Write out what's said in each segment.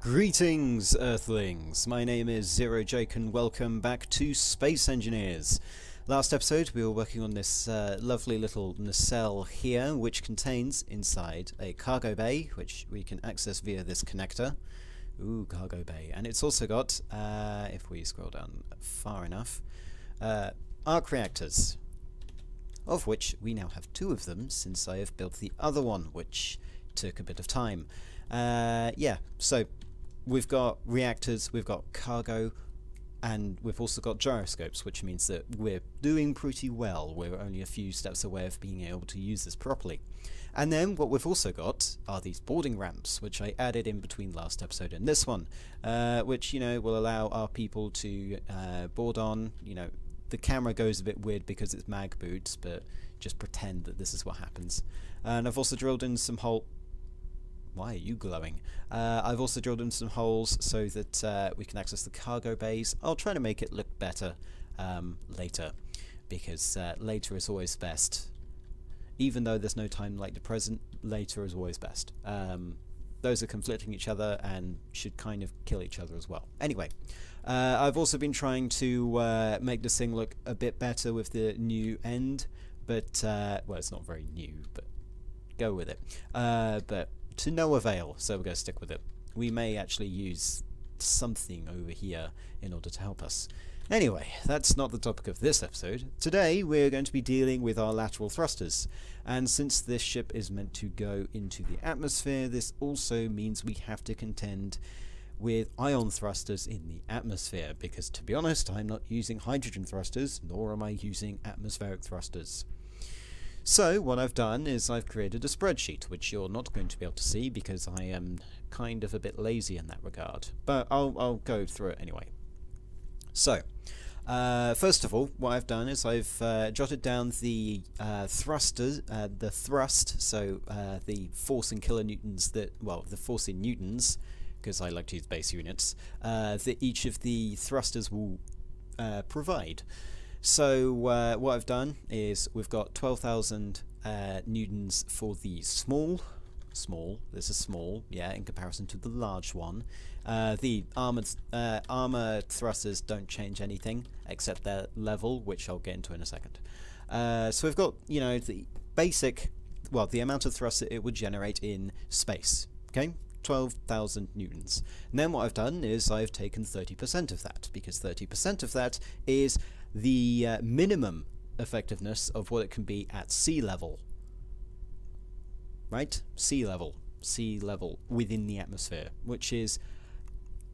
Greetings, Earthlings! My name is Zero Jake and welcome back to Space Engineers. Last episode we were working on this lovely little nacelle here, which contains inside a cargo bay, which we can access via this connector. Ooh, cargo bay. And it's also got, if we scroll down far enough, arc reactors, of which we now have two of them since I have built the other one, which took a bit of time. Yeah, so we've got reactors, we've got cargo, and we've also got gyroscopes, which means that we're doing pretty well. We're only a few steps away of being able to use this properly. And then what we've also got are these boarding ramps, which I added in between last episode and this one, which, you know, will allow our people to board on. You know, the camera goes a bit weird because it's mag boots, but just pretend that this is what happens. And I've also drilled in some Why are you glowing? I've also drilled in some holes so that we can access the cargo bays. I'll try to make it look better later, because later is always best. Even though there's no time like the present, later is always best. Those are conflicting each other and should kind of kill each other as well. Anyway, I've also been trying to make this thing look a bit better with the new end, but, well, it's not very new, but go with it. But to no avail, so we're going to stick with it. We may actually use something over here in order to help us. Anyway, that's not the topic of this episode. Today we're going to be dealing with our lateral thrusters, and since this ship is meant to go into the atmosphere, this also means we have to contend with ion thrusters in the atmosphere, because to be honest, I'm not using hydrogen thrusters, nor am I using atmospheric thrusters. So what I've done is I've created a spreadsheet, which you're not going to be able to see because I am kind of a bit lazy in that regard, but I'll go through it anyway. So first of all, what I've done is I've jotted down the the thrust, so the force in kilonewtons the force in newtons, because I like to use base units, that each of the thrusters will provide. So what I've done is we've got 12,000 newtons for the small, this is small, yeah, in comparison to the large one. The armor thrusters don't change anything except their level, which I'll get into in a second. So we've got, you know, the basic, well, the amount of thrust that it would generate in space, okay? 12,000 newtons. And then what I've done is I've taken 30% of that, because 30% of that is the minimum effectiveness of what it can be at sea level. Right? Sea level within the atmosphere, which is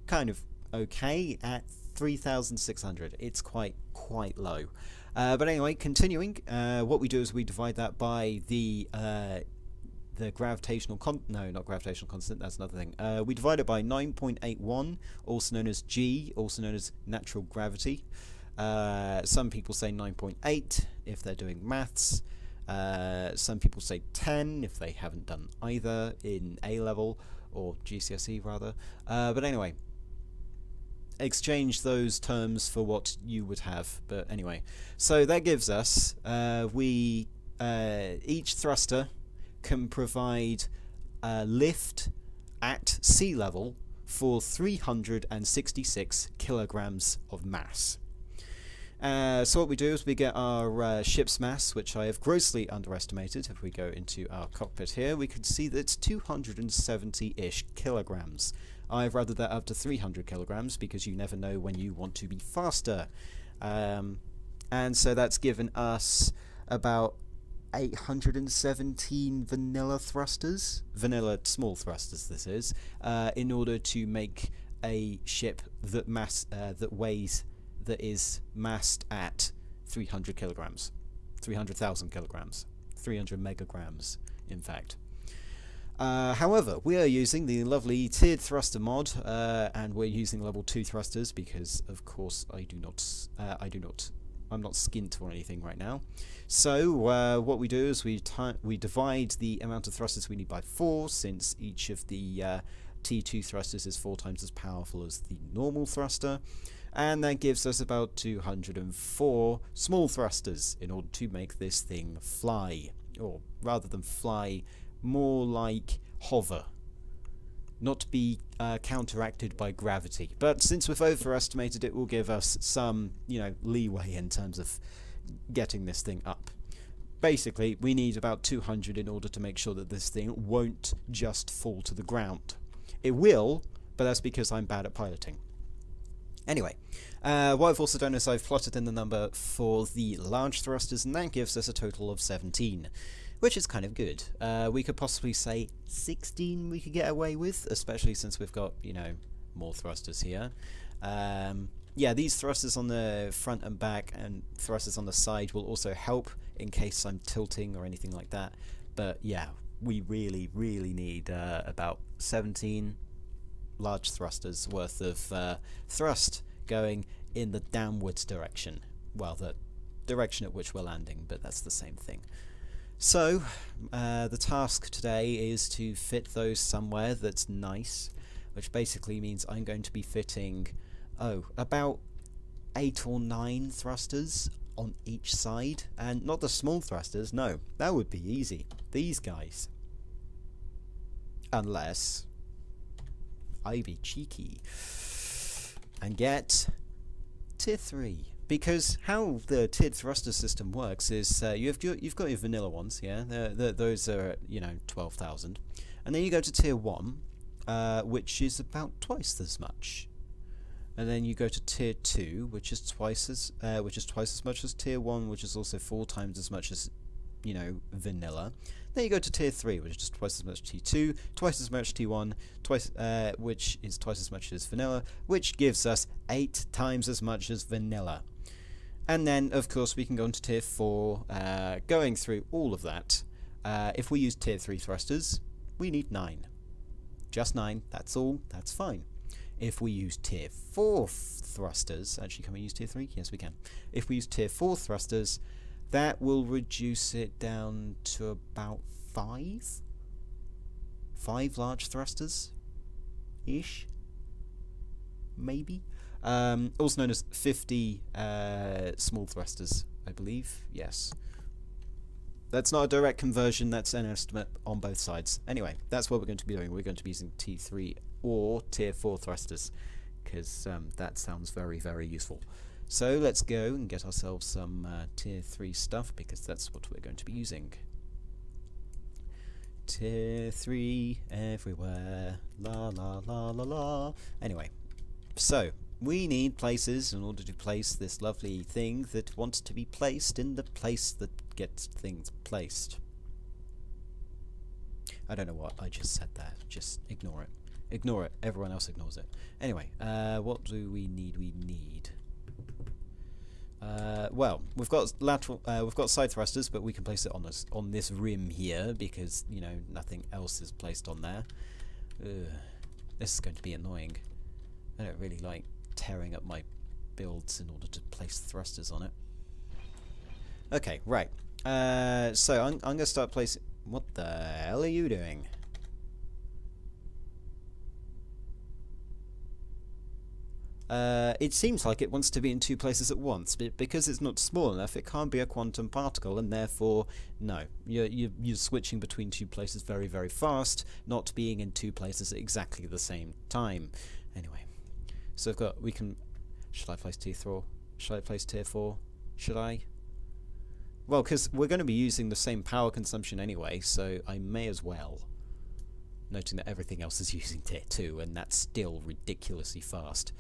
kind of okay at 3,600. It's quite low. But anyway, continuing, what we do is we divide that by the gravitational not gravitational constant, that's another thing. We divide it by 9.81, also known as G, also known as natural gravity. Some people say 9.8 if they're doing maths. Some people say 10 if they haven't done either in A level, or GCSE rather. But anyway, exchange those terms for what you would have. But anyway, so that gives us each thruster can provide lift at sea level for 366 kilograms of mass. So what we do is we get our ship's mass, which I have grossly underestimated. If we go into our cockpit here, we can see that it's 270-ish kilograms. I've rounded that up to 300 kilograms because you never know when you want to be faster. And so that's given us about 817 vanilla small thrusters this is, in order to make a ship that is massed at 300 kilograms, 300,000 kilograms, 300 megagrams, in fact. However, we are using the lovely tiered thruster mod, and we're using level 2 thrusters because, of course, I'm not skint or anything right now. So what we do is we divide the amount of thrusters we need by 4, since each of the T2 thrusters is 4 times as powerful as the normal thruster. And that gives us about 204 small thrusters in order to make this thing fly, or rather than fly, more like hover. not be counteracted by gravity. But since we've overestimated it, will give us some, leeway in terms of getting this thing up. Basically, we need about 200 in order to make sure that this thing won't just fall to the ground. It will, but that's because I'm bad at piloting. Anyway, what I've also done is I've plotted in the number for the large thrusters, and that gives us a total of 17. Which is kind of good. We could possibly say 16 we could get away with, especially since we've got, more thrusters here. Yeah, these thrusters on the front and back and thrusters on the side will also help in case I'm tilting or anything like that. But yeah, we really, really need about 17 large thrusters worth of thrust going in the downwards direction. Well, the direction at which we're landing, but that's the same thing. So, the task today is to fit those somewhere that's nice, which basically means I'm going to be fitting, about 8 or 9 thrusters on each side, and not the small thrusters, no, that would be easy. These guys. Unless I be cheeky and get tier 3. Because how the tiered thruster system works is you've got your vanilla ones, yeah, those are 12,000, and then you go to tier 1, which is about twice as much, and then you go to tier 2, which is twice as much as tier 1, which is also 4 times as much as vanilla. Then you go to tier 3, which is just twice as much as T2, twice as much T1, which is twice as much as vanilla, which gives us 8 times as much as vanilla. And then, of course, we can go on to tier 4, going through all of that. If we use tier 3 thrusters, we need 9. Just 9, that's all, that's fine. If we use tier 4 thrusters, actually, can we use tier 3? Yes, we can. If we use tier 4 thrusters, that will reduce it down to about 5? 5 large thrusters-ish? Maybe? Also known as 50 small thrusters, I believe. Yes. That's not a direct conversion, that's an estimate on both sides. Anyway, that's what we're going to be doing. We're going to be using T3 or Tier 4 thrusters, because that sounds very, very useful. So let's go and get ourselves some Tier 3 stuff, because that's what we're going to be using. Tier 3 everywhere, la la la la la. Anyway, so we need places in order to place this lovely thing that wants to be placed in the place that gets things placed. I don't know what I just said there. Just ignore it. Ignore it. Everyone else ignores it. Anyway, what do we need? We need... well, we've got side thrusters, but we can place it on this rim here because nothing else is placed on there. This is going to be annoying. I don't really like tearing up my builds in order to place thrusters on it. Okay, right. So I'm going to start placing... What the hell are you doing? It seems like it wants to be in 2 places at once, but because it's not small enough, it can't be a quantum particle, and therefore, no, you're switching between 2 places very, very fast, not being in 2 places at exactly the same time. Anyway, so we can... Should I place tier 4? Should I place tier 4? Should I? Well, because we're going to be using the same power consumption anyway, so I may as well. Noting that everything else is using tier 2, and that's still ridiculously fast.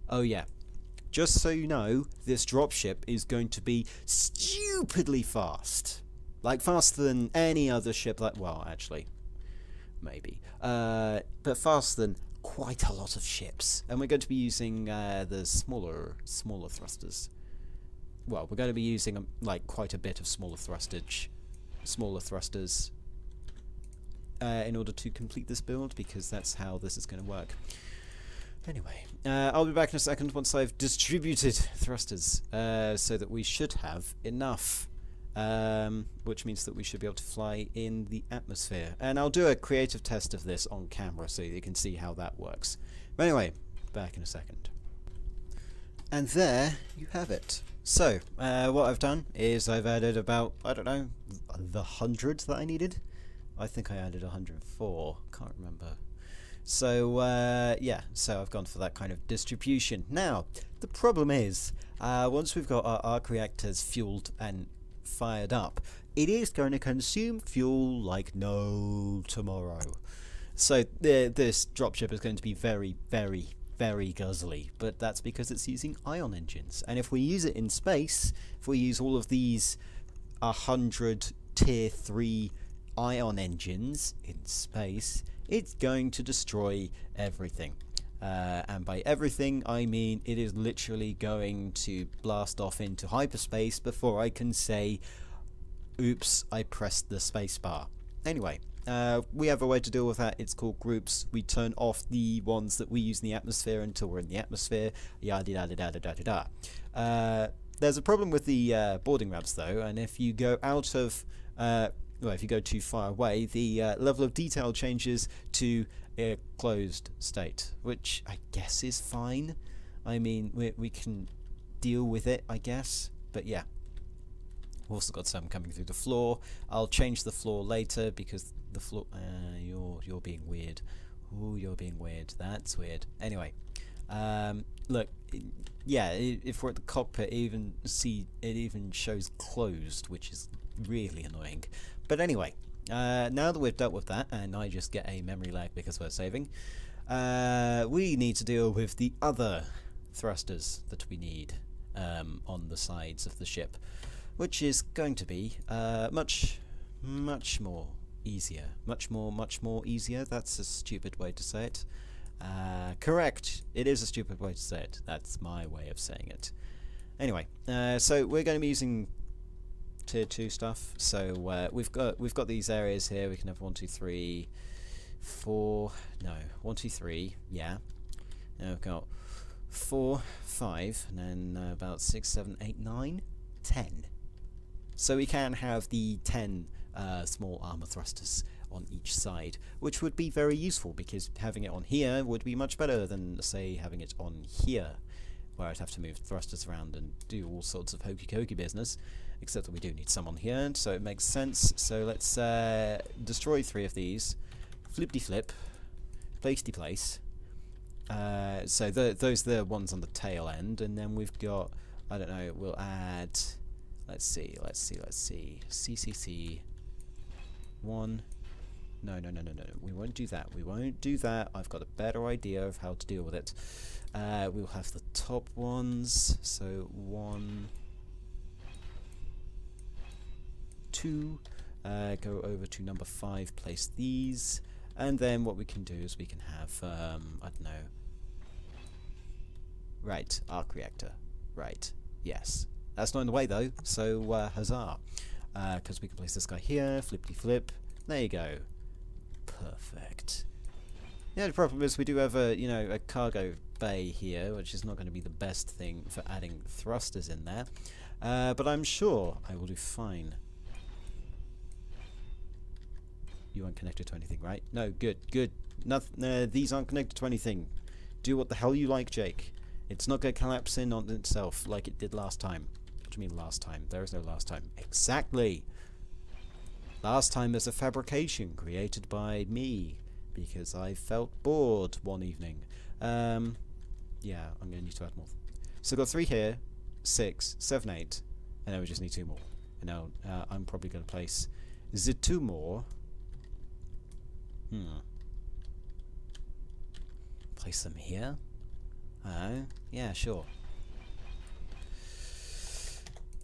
Oh yeah, just so you know, this dropship is going to be stupidly fast. Like, faster than any other ship, well, actually, maybe. But faster than quite a lot of ships. And we're going to be using the smaller thrusters. Well, we're going to be using like quite a bit of smaller thrusters in order to complete this build, because that's how this is going to work. Anyway, I'll be back in a second once I've distributed thrusters, so that we should have enough, which means that we should be able to fly in the atmosphere. And I'll do a creative test of this on camera so you can see how that works. But anyway, back in a second. And there you have it. So, what I've done is I've added about, I don't know, the 100 that I needed. I think I added 104, can't remember. So yeah, so I've gone for that kind of distribution. Now, the problem is, once we've got our arc reactors fueled and fired up, it is going to consume fuel like no tomorrow. So this dropship is going to be very, very, very guzzly, but that's because it's using ion engines. And if we use it in space, if we use all of these 100 tier 3 ion engines in space, it's going to destroy everything. And by everything, I mean it is literally going to blast off into hyperspace before I can say, oops, I pressed the spacebar. Anyway, we have a way to deal with that. It's called groups. We turn off the ones that we use in the atmosphere until we're in the atmosphere. Yada yada yada yada yada. There's a problem with the boarding ramps though, and if you go out of well, if you go too far away, the level of detail changes to a closed state, which I guess is fine. I mean, we can deal with it, I guess. But yeah, we've also got some coming through the floor. I'll change the floor later because the floor. You're being weird. Ooh, you're being weird. That's weird. Anyway, look, yeah, if we're at the cockpit, it even shows closed, which is really annoying. But anyway, now that we've dealt with that, and I just get a memory lag because we're saving, we need to deal with the other thrusters that we need on the sides of the ship, which is going to be much more easier. Much more easier. That's a stupid way to say it. Correct. It is a stupid way to say it. That's my way of saying it. Anyway, so we're going to be using tier 2 stuff. So we've got these areas here. We can have 1, 2, 3, 4. No, 1, 2, 3. Yeah. Now we've got 4, 5, and then about 6, 7, 8, 9, 10. So we can have the 10 small armor thrusters on each side, which would be very useful because having it on here would be much better than, say, having it on here, where I'd have to move thrusters around and do all sorts of hokey-cokey business, except that we do need some on here, so it makes sense. So let's destroy 3 of these, flip-de-flip, place-de-place. So those are the ones on the tail end, and then we've got, I don't know, we'll add, let's see, CCC 1. No, we won't do that. I've got a better idea of how to deal with it. We'll have the top ones, so 1, 2, go over to number 5, place these, and then what we can do is we can have, I don't know, right, arc reactor, right, yes. That's not in the way though, so huzzah, because we can place this guy here, flippity-flip, there you go. Perfect. Yeah, the problem is we do have a cargo bay here, which is not going to be the best thing for adding thrusters in there. But I'm sure I will do fine. You aren't connected to anything, right? No, good. Nothing. These aren't connected to anything. Do what the hell you like, Jake. It's not going to collapse in on itself like it did last time. What do you mean last time? There is no last time. Exactly. Last time there's a fabrication created by me because I felt bored one evening. Yeah, I'm going to need to add more. So I've got 3 here, 6, 7, 8, and then we just need 2 more. And now I'm probably going to place the 2 more. Place them here. Yeah, sure.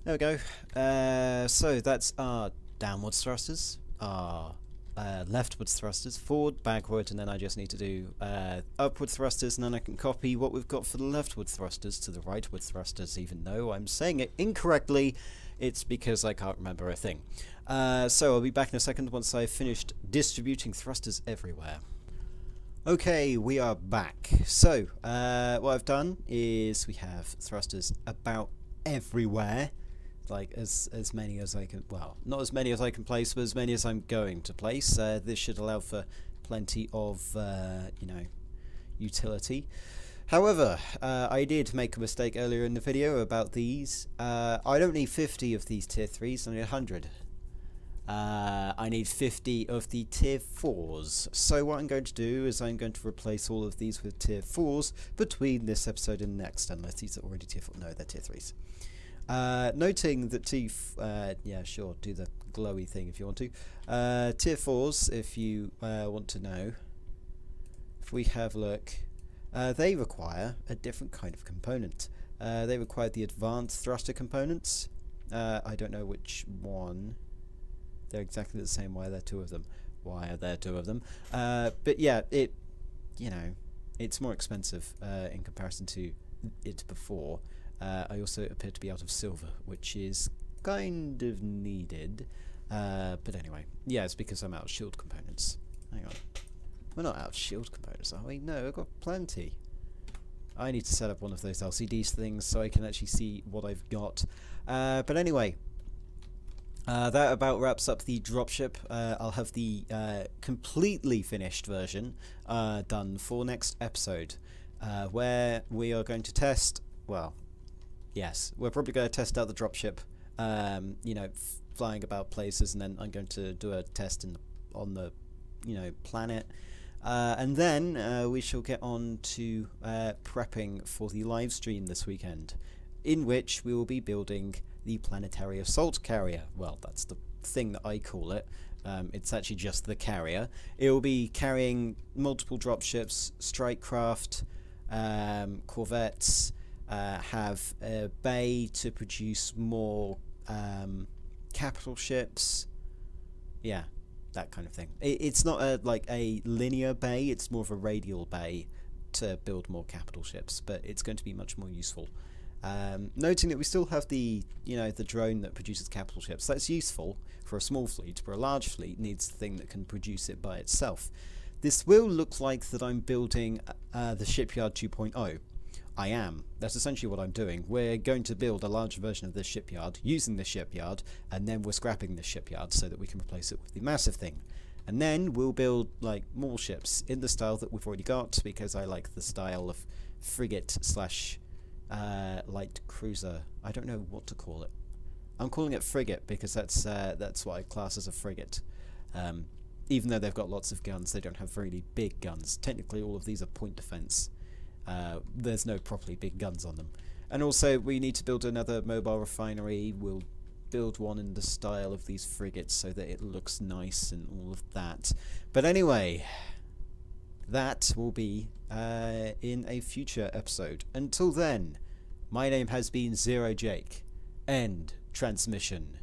There we go. So that's our downwards thrusters, our leftwards thrusters, forward, backward, and then I just need to do upward thrusters, and then I can copy what we've got for the leftward thrusters to the rightward thrusters. Even though I'm saying it incorrectly, it's because I can't remember a thing. So I'll be back in a second once I've finished distributing thrusters everywhere. Okay, we are back. So what I've done is we have thrusters about everywhere. Like as many as I can, well, not as many as I can place, but as many as I'm going to place. This should allow for plenty of, utility. However, I did make a mistake earlier in the video about these. I don't need 50 of these tier 3s, I need 100. I need 50 of the tier 4s. So what I'm going to do is I'm going to replace all of these with tier 4s between this episode and next, unless these are already tier 4. No, they're tier 3s. Noting that yeah, sure, do the glowy thing if you want to. Tier 4s, if you want to know. If we have a look, they require a different kind of component. They require the advanced thruster components. I don't know which one. They're exactly the same. Why are there two of them? Why are there two of them? But yeah, it's more expensive in comparison to it before. I also appear to be out of silver, which is kind of needed. But anyway, yeah, it's because I'm out of shield components. Hang on. We're not out of shield components, are we? No, I've got plenty. I need to set up one of those LCD things so I can actually see what I've got. But anyway, that about wraps up the dropship. I'll have the completely finished version done for next episode, where we are going to test, well, yes, we're probably going to test out the dropship, flying about places, and then I'm going to do a test on the planet. And then we shall get on to prepping for the live stream this weekend, in which we will be building the planetary assault carrier. Well, that's the thing that I call it. It's actually just the carrier. It will be carrying multiple dropships, strike craft, corvettes, have a bay to produce more capital ships. Yeah, that kind of thing. It's not a linear bay, it's more of a radial bay to build more capital ships, but it's going to be much more useful. Noting that we still have the drone that produces capital ships. That's useful for a small fleet, but a large fleet needs the thing that can produce it by itself. This will look like that I'm building the shipyard 2.0. I am. That's essentially what I'm doing. We're going to build a larger version of this shipyard, using the shipyard, and then we're scrapping the shipyard so that we can replace it with the massive thing. And then we'll build more ships in the style that we've already got, because I like the style of frigate slash light cruiser. I don't know what to call it. I'm calling it frigate because that's what I class as a frigate. Even though they've got lots of guns, they don't have really big guns. Technically, all of these are point defense. There's no properly big guns on them. And also, we need to build another mobile refinery. We'll build one in the style of these frigates so that it looks nice and all of that. But anyway, that will be in a future episode. Until then, my name has been Zero Jake. End transmission.